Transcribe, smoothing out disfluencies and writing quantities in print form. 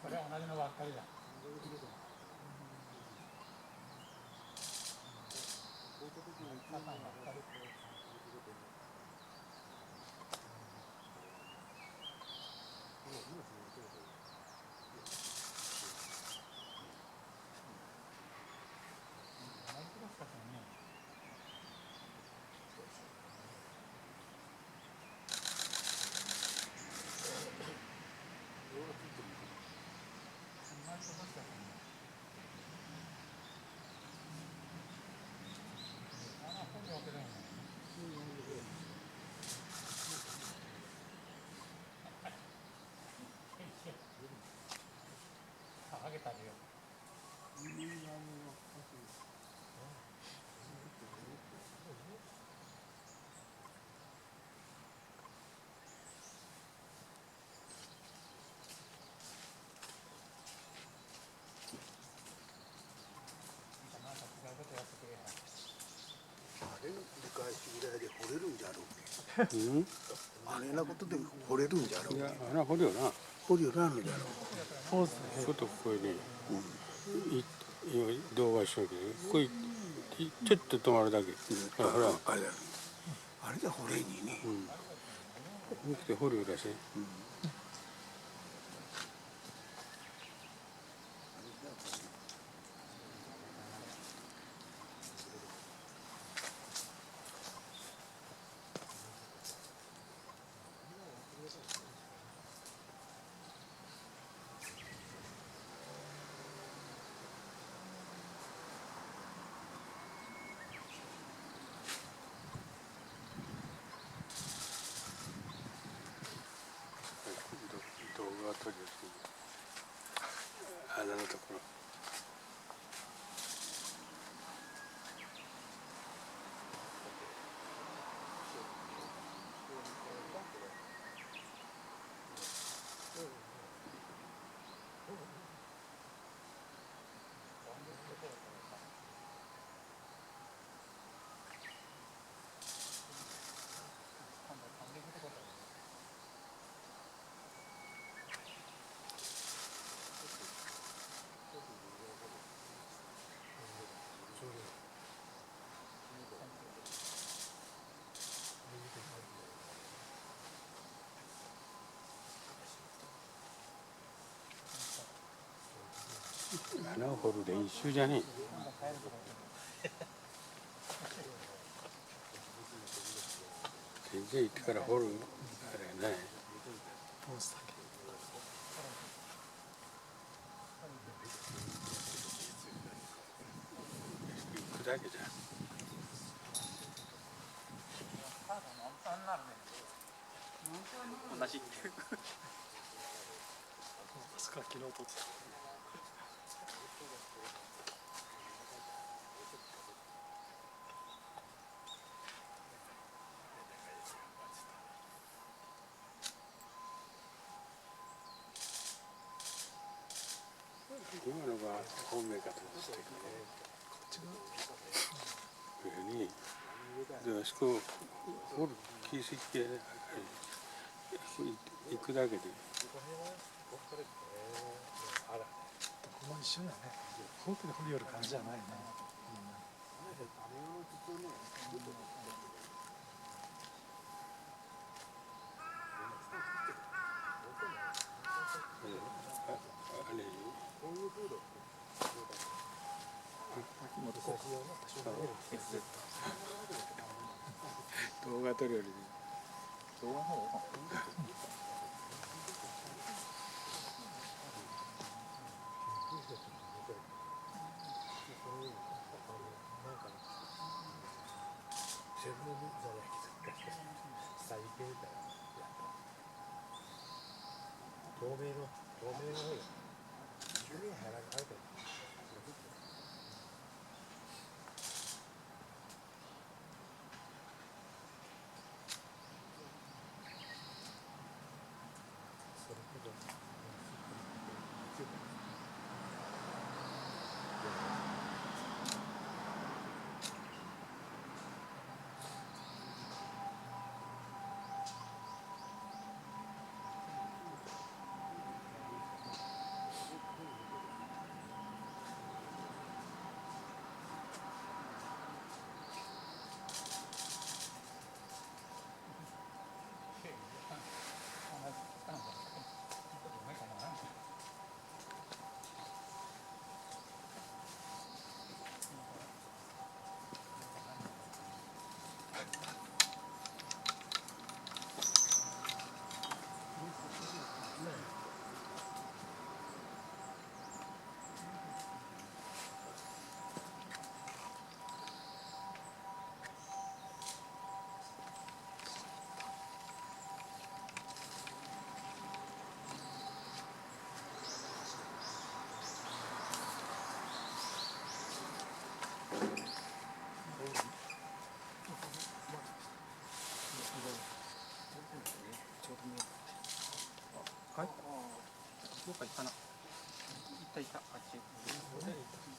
これは同じのばっかりだ。サタンばっかり。あげたりよ。あれの繰り返しぐらいで掘れるんじゃろうね。あれなことで掘れるんじゃろうね。いや、あれは掘るよな。掘るよなのじゃろう。ちょっとここに、今動画しとるけど、ここにちょっと止まるだけ。ほら、あれだ。あれで掘れにね。ここ来て掘るよらしい。動画撮りをして穴のところ。穴を掘る練習じゃねえ。全然行ってから掘るあれはない。行くだけじゃん。同じ。スカ昨日撮ってた。今のが本命かと思ってたけど、上にであそこ掘る形跡が行くだけで。ここも一緒だね。ホテル掘るよる感じじゃないね。あれ動画撮るより動画の方がセブンじゃないけど再現みたいな透明の方が急に入らないとそれほどどっか行ったな。行ったあっち。